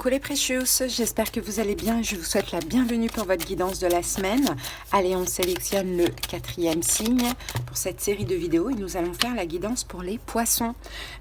Coucou les précieux, j'espère que vous allez bien et je vous souhaite la bienvenue pour votre guidance de la semaine. Allez, on sélectionne le 4e signe pour cette série de vidéos et nous allons faire la guidance pour les poissons.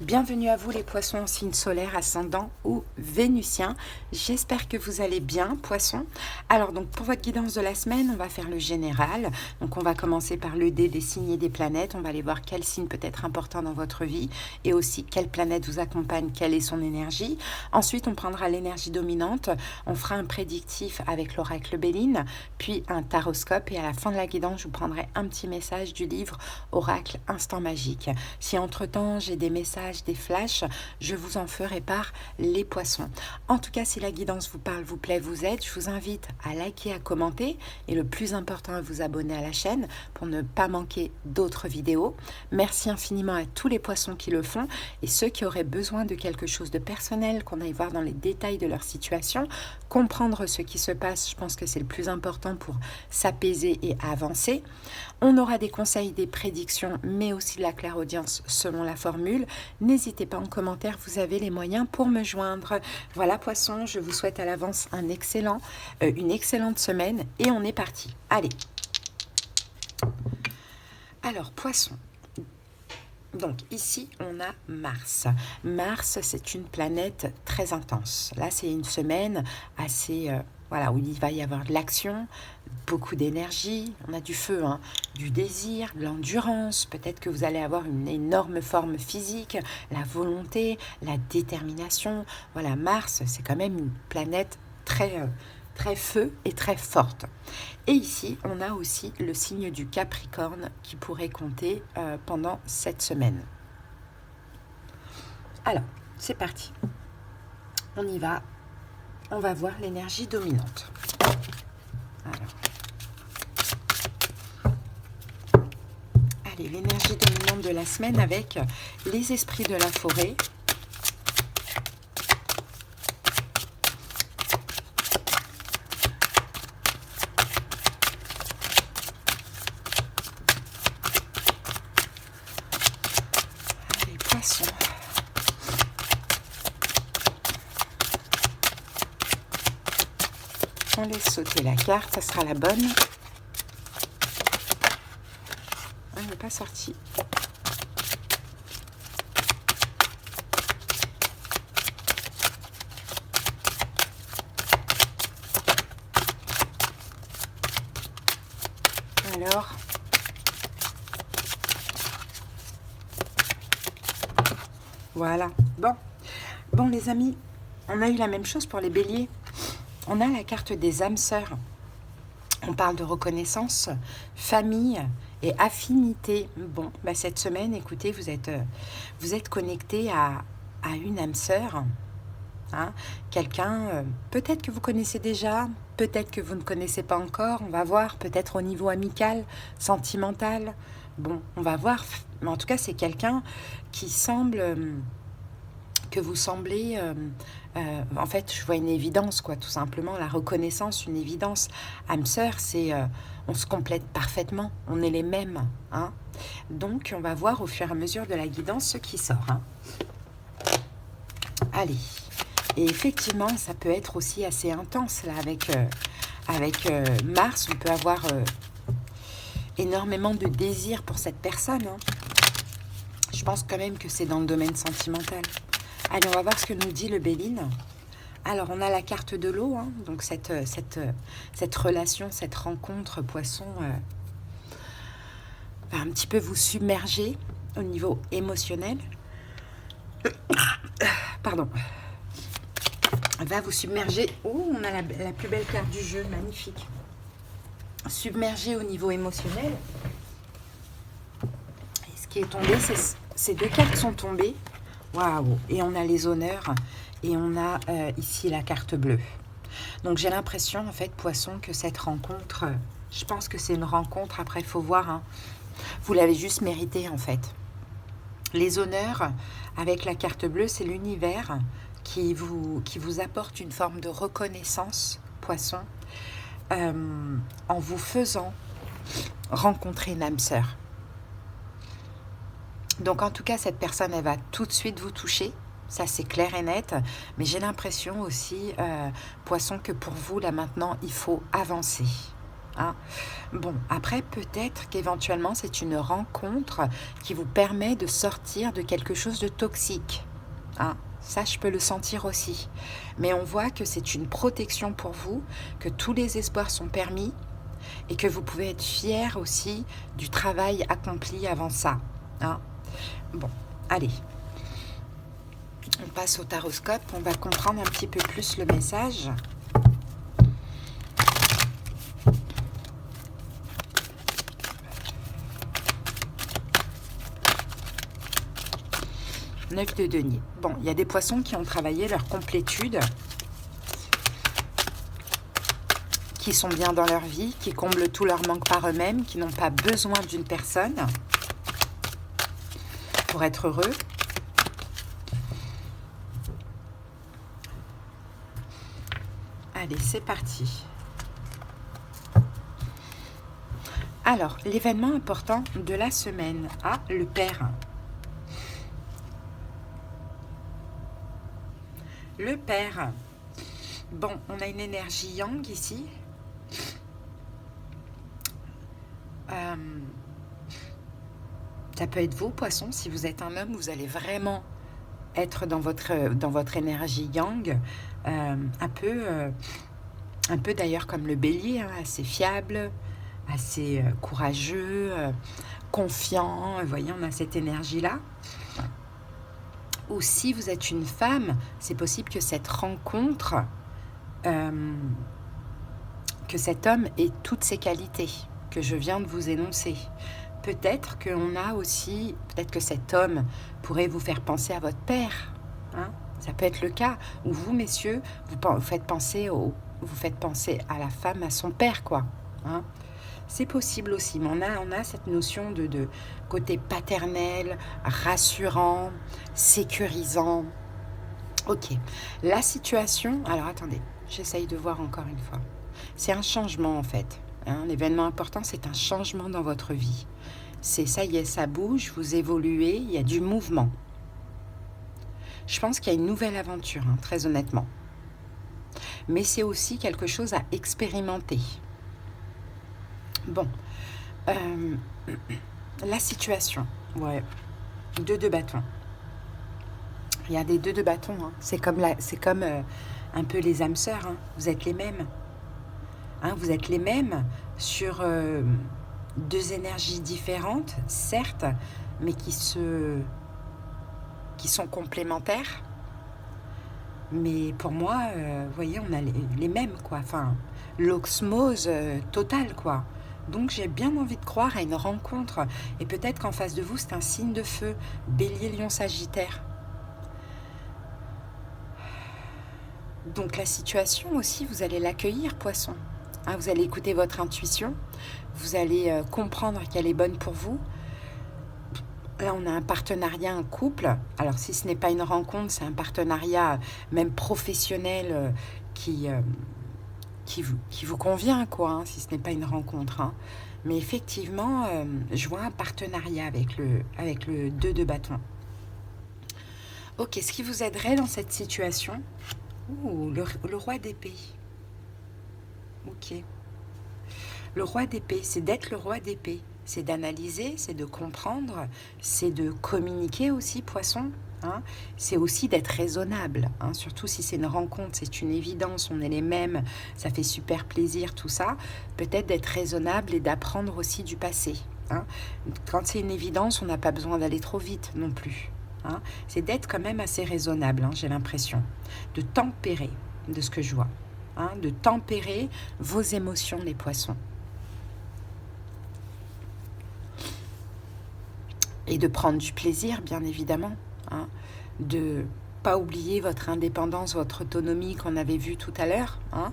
Bienvenue à vous les poissons en signe solaire, ascendant ou vénusien. J'espère que vous allez bien, poissons. Alors donc pour votre guidance de la semaine, on va faire le général. Donc on va commencer par le dé des signes et des planètes. On va aller voir quel signe peut être important dans votre vie et aussi quelle planète vous accompagne, quelle est son énergie. Ensuite, on prendra l'énergie dominante, on fera un prédictif avec l'oracle Béline, puis un taroscope et à la fin de la guidance, je vous prendrai un petit message du livre Oracle Instant Magique. Si entre-temps j'ai des messages, des flashs, je vous en ferai part les poissons. En tout cas, si la guidance vous parle, vous plaît, vous aide, je vous invite à liker, à commenter et le plus important, à vous abonner à la chaîne pour ne pas manquer d'autres vidéos. Merci infiniment à tous les poissons qui le font et ceux qui auraient besoin de quelque chose de personnel, qu'on aille voir dans les détails de leur situation, comprendre ce qui se passe, je pense que c'est le plus important pour s'apaiser et avancer. On aura des conseils, des prédictions, mais aussi de la clairaudience selon la formule. N'hésitez pas en commentaire, vous avez les moyens pour me joindre. Voilà poissons, je vous souhaite à l'avance une excellente semaine et on est parti. Allez. Alors poissons. Donc ici, on a Mars. Mars, c'est une planète très intense. Là, c'est une semaine assez, où il va y avoir de l'action, beaucoup d'énergie. On a du feu, du désir, de l'endurance. Peut-être que vous allez avoir une énorme forme physique, la volonté, la détermination. Voilà, Mars, c'est quand même une planète très feu et très forte. Et ici, on a aussi le signe du Capricorne qui pourrait compter pendant cette semaine. Alors, c'est parti. On y va. On va voir l'énergie dominante. Alors. Allez, l'énergie dominante de la semaine avec les esprits de la forêt. On laisse sauter la carte, ça sera la bonne. Elle n'est pas sortie. Alors, voilà. Bon les amis, on a eu la même chose pour les béliers. On a la carte des âmes sœurs. On parle de reconnaissance, famille et affinité. Bon, cette semaine, écoutez, vous êtes connecté à une âme sœur. Quelqu'un, peut-être que vous connaissez déjà, peut-être que vous ne connaissez pas encore. On va voir, peut-être au niveau amical, sentimental. Bon, on va voir. Mais en tout cas, c'est quelqu'un qui semble... que vous semblez... en fait, je vois une évidence, tout simplement, la reconnaissance, une évidence. Âme sœur, c'est... on se complète parfaitement, on est les mêmes. Donc, on va voir au fur et à mesure de la guidance ce qui sort. Allez. Et effectivement, ça peut être aussi assez intense, là, avec Mars. On peut avoir énormément de désir pour cette personne. Je pense quand même que c'est dans le domaine sentimental. Allez, on va voir ce que nous dit le Béline. Alors, on a la carte de l'eau, donc cette relation, cette rencontre poisson va un petit peu vous submerger au niveau émotionnel. Pardon. Va vous submerger. Oh, on a la plus belle carte du jeu, magnifique. Submerger au niveau émotionnel. Et ce qui est tombé, ces deux cartes sont tombées. Waouh! Et on a les honneurs et on a ici la carte bleue. Donc j'ai l'impression, en fait, poisson, que cette rencontre, je pense que c'est une rencontre, après il faut voir, vous l'avez juste mérité, en fait. Les honneurs, avec la carte bleue, c'est l'univers qui vous apporte une forme de reconnaissance, poisson, en vous faisant rencontrer une âme sœur. Donc en tout cas, cette personne, elle va tout de suite vous toucher. ça c'est clair et net, mais j'ai l'impression aussi, Poisson, que pour vous, là maintenant, il faut avancer. Hein. Bon, après, peut-être qu'éventuellement, c'est une rencontre qui vous permet de sortir de quelque chose de toxique. Hein. Ça, je peux le sentir aussi. Mais on voit que c'est une protection pour vous, que tous les espoirs sont permis et que vous pouvez être fier aussi du travail accompli avant ça. Hein. Bon, allez. On passe au taroscope, on va comprendre un petit peu plus le message. Neuf de denier. Bon, il y a des poissons qui ont travaillé leur complétude, qui sont bien dans leur vie, qui comblent tout leur manque par eux-mêmes, qui n'ont pas besoin d'une personne pour être heureux. Allez, c'est parti. Alors, l'événement important de la semaine. Ah, le père. Le père. Bon, on a une énergie yang ici. Ça peut être vous, poisson. Si vous êtes un homme, vous allez vraiment être dans votre énergie yang. Un peu d'ailleurs comme le bélier, hein, assez fiable, assez courageux, confiant. Vous voyez, on a cette énergie-là. Ou si vous êtes une femme, c'est possible que cette rencontre, que cet homme ait toutes ces qualités que je viens de vous énoncer. Peut-être qu'on a aussi, peut-être que cet homme pourrait vous faire penser à votre père. Hein, ça peut être le cas. Ou vous, messieurs, vous faites penser à la femme, à son père, quoi. Hein. C'est possible aussi, mais on a cette notion de côté paternel, rassurant, sécurisant. Ok, la situation... Alors, attendez, j'essaye de voir encore une fois. C'est un changement, en fait. Hein, l'événement important, c'est un changement dans votre vie. C'est ça y est, ça bouge, vous évoluez, il y a du mouvement. Je pense qu'il y a une nouvelle aventure, hein, très honnêtement. Mais c'est aussi quelque chose à expérimenter. Bon, la situation, ouais, 2 de bâton. Il y a des 2 de bâton, hein. C'est comme un peu les âmes sœurs, hein. Vous êtes les mêmes. Hein, vous êtes les mêmes sur 2 énergies différentes, certes, mais qui sont complémentaires. Mais pour moi, vous voyez, on a les mêmes, quoi. Enfin, l'osmose totale, quoi. Donc, j'ai bien envie de croire à une rencontre. Et peut-être qu'en face de vous, c'est un signe de feu. Bélier, Lion, Sagittaire. Donc, la situation aussi, vous allez l'accueillir, Poisson. Hein, vous allez écouter votre intuition. Vous allez comprendre qu'elle est bonne pour vous. Là, on a un partenariat, un couple. Alors, si ce n'est pas une rencontre, c'est un partenariat même professionnel qui vous convient, quoi, hein, si ce n'est pas une rencontre. Hein. Mais effectivement, je vois un partenariat avec le 2 de bâton. Ok, ce qui vous aiderait dans cette situation? Le roi d'épée. Ok. Le roi d'épée, c'est d'être le roi d'épée. C'est d'analyser, c'est de comprendre, c'est de communiquer aussi, Poisson. Hein. C'est aussi d'être raisonnable, hein. Surtout si c'est une rencontre, c'est une évidence, on est les mêmes, ça fait super plaisir, tout ça. Peut-être d'être raisonnable et d'apprendre aussi du passé. Hein. Quand c'est une évidence, on n'a pas besoin d'aller trop vite non plus. Hein. C'est d'être quand même assez raisonnable, hein, j'ai l'impression. De tempérer, de ce que je vois. Hein, de tempérer vos émotions, les poissons. Et de prendre du plaisir, bien évidemment. Hein, de pas oublier votre indépendance, votre autonomie qu'on avait vu tout à l'heure. Hein,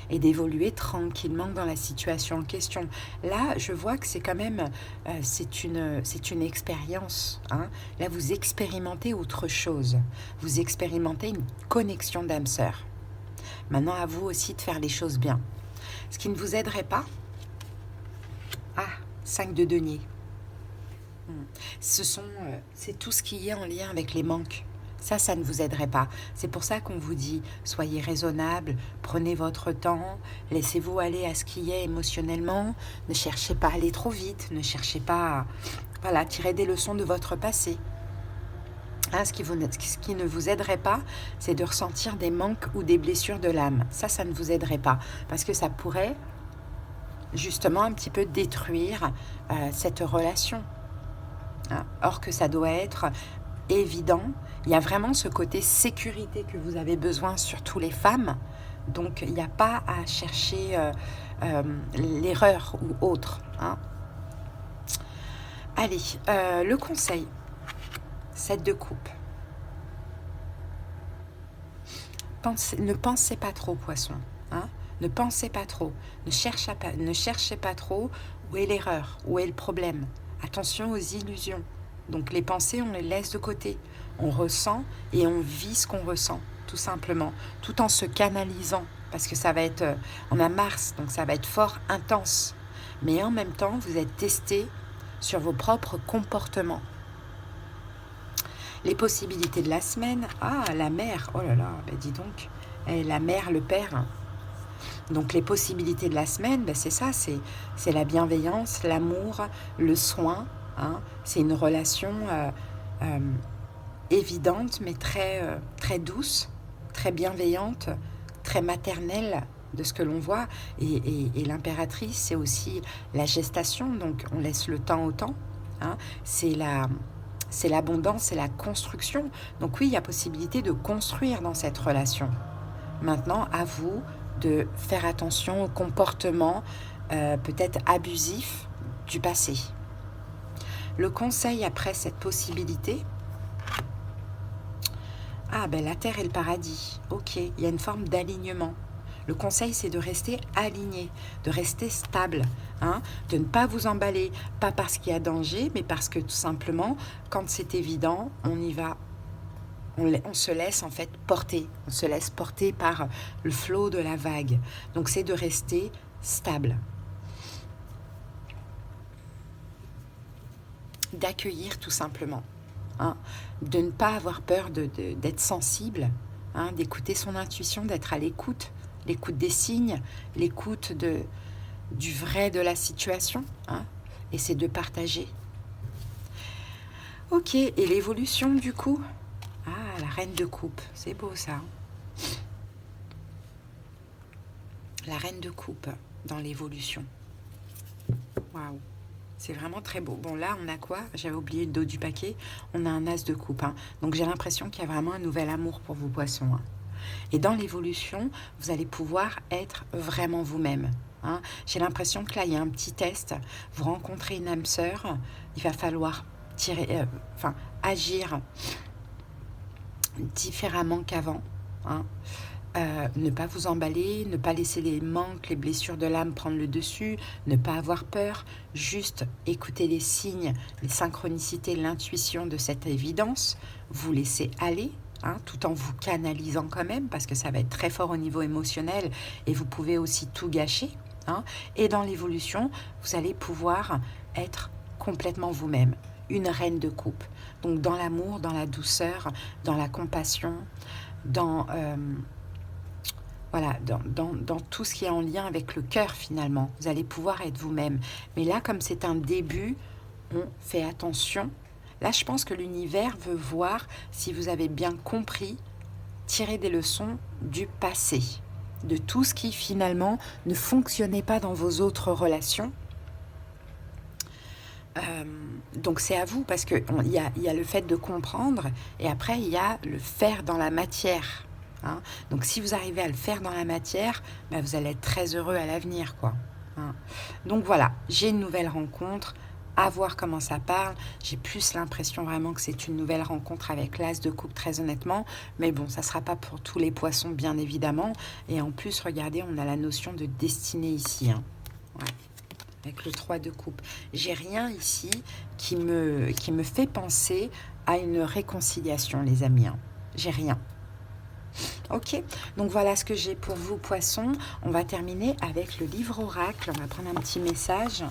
et d'évoluer tranquillement dans la situation en question. Là, je vois que c'est quand même, c'est une expérience. Hein. Là, vous expérimentez autre chose. Vous expérimentez une connexion d'âme sœur. Maintenant, à vous aussi de faire les choses bien. Ce qui ne vous aiderait pas, 5 de denier. C'est tout ce qui est en lien avec les manques. Ça ne vous aiderait pas. C'est pour ça qu'on vous dit, soyez raisonnable, prenez votre temps, laissez-vous aller à ce qui est émotionnellement, ne cherchez pas à aller trop vite, ne cherchez pas à voilà, tirer des leçons de votre passé. Hein, ce qui ne vous aiderait pas, c'est de ressentir des manques ou des blessures de l'âme. Ça ne vous aiderait pas, parce que ça pourrait justement un petit peu détruire cette relation. Hein, or que ça doit être évident. Il y a vraiment ce côté sécurité que vous avez besoin, surtout les femmes. Donc, il n'y a pas à chercher l'erreur ou autre. Hein. Allez, le conseil. 7 de coupe. Ne pensez pas trop, poisson. Hein. Ne pensez pas trop. Ne cherchez pas trop où est l'erreur, où est le problème. Attention aux illusions. Donc les pensées, on les laisse de côté. On ressent et on vit ce qu'on ressent, tout simplement, tout en se canalisant. Parce que ça va être, on a Mars, donc ça va être fort, intense. Mais en même temps, vous êtes testé sur vos propres comportements. Les possibilités de la semaine, la mère, oh là là, ben dis donc, la mère, le père. Donc les possibilités de la semaine, ben c'est ça, c'est la bienveillance, l'amour, le soin. Hein. C'est une relation évidente, mais très douce, très bienveillante, très maternelle de ce que l'on voit. Et l'impératrice, c'est aussi la gestation, donc on laisse le temps au temps. Hein. C'est l'abondance, c'est la construction. Donc oui, il y a possibilité de construire dans cette relation. Maintenant, à vous de faire attention au comportement peut-être abusif du passé. Le conseil après cette possibilité, la terre et le paradis. Ok, il y a une forme d'alignement. Le conseil, c'est de rester aligné, de rester stable, hein, de ne pas vous emballer, pas parce qu'il y a danger, mais parce que tout simplement, quand c'est évident, on y va. On se laisse en fait porter, on se laisse porter par le flot de la vague. Donc c'est de rester stable. D'accueillir tout simplement. Hein, de ne pas avoir peur d'être sensible, hein, d'écouter son intuition, d'être à l'écoute des signes, l'écoute du vrai de la situation, hein, et c'est de partager. Ok, et l'évolution du coup ? La reine de coupe, c'est beau ça. La reine de coupe dans l'évolution. Waouh, c'est vraiment très beau. Bon là, on a quoi ? J'avais oublié le dos du paquet. On a un as de coupe. Hein. Donc j'ai l'impression qu'il y a vraiment un nouvel amour pour vous poissons. Hein. Et dans l'évolution, vous allez pouvoir être vraiment vous-même. Hein. J'ai l'impression que là, il y a un petit test. Vous rencontrez une âme sœur. Il va falloir agir différemment qu'avant. Hein. Ne pas vous emballer, ne pas laisser les manques, les blessures de l'âme prendre le dessus, ne pas avoir peur, juste écouter les signes, les synchronicités, l'intuition de cette évidence, vous laisser aller, hein, tout en vous canalisant quand même, parce que ça va être très fort au niveau émotionnel et vous pouvez aussi tout gâcher. Hein. Et dans l'évolution, vous allez pouvoir être complètement vous-même, une reine de coupe. Donc dans l'amour, dans la douceur, dans la compassion, dans tout ce qui est en lien avec le cœur finalement. Vous allez pouvoir être vous-même. Mais là, comme c'est un début, on fait attention. Là, je pense que l'univers veut voir si vous avez bien compris, tirer des leçons du passé, de tout ce qui finalement ne fonctionnait pas dans vos autres relations. Donc c'est à vous, parce qu'il y a le fait de comprendre et après il y a le faire dans la matière. Hein. Donc si vous arrivez à le faire dans la matière, vous allez être très heureux à l'avenir, quoi. Hein. Donc voilà, j'ai une nouvelle rencontre, à voir comment ça parle. J'ai plus l'impression vraiment que c'est une nouvelle rencontre avec l'as de coupe, très honnêtement. Mais bon, ça ne sera pas pour tous les poissons, bien évidemment. Et en plus, regardez, on a la notion de destinée ici. Hein. Ouais. Avec le 3 de coupe. J'ai rien ici qui me fait penser à une réconciliation, les amis. Hein. J'ai rien. Ok, donc voilà ce que j'ai pour vous, poissons. On va terminer avec le livre oracle. On va prendre un petit message.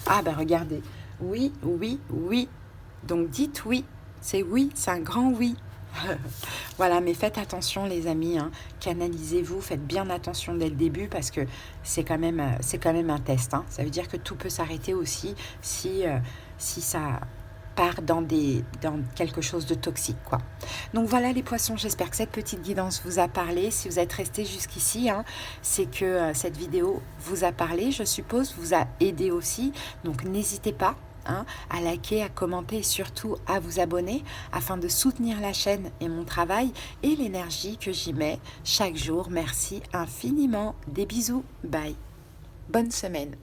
Regardez. Oui, oui, oui. Donc dites oui. C'est oui, c'est un grand oui. Voilà, mais faites attention les amis, hein. Canalisez-vous, faites bien attention dès le début parce que c'est quand même un test, hein. Ça veut dire que tout peut s'arrêter aussi si ça part dans quelque chose de toxique, quoi. Donc voilà les poissons, j'espère que cette petite guidance vous a parlé. Si vous êtes resté jusqu'ici, hein, c'est que cette vidéo vous a parlé, je suppose, vous a aidé aussi. Donc n'hésitez pas, hein, à liker, à commenter et surtout à vous abonner afin de soutenir la chaîne et mon travail et l'énergie que j'y mets chaque jour. Merci infiniment. Des bisous. Bye. Bonne semaine.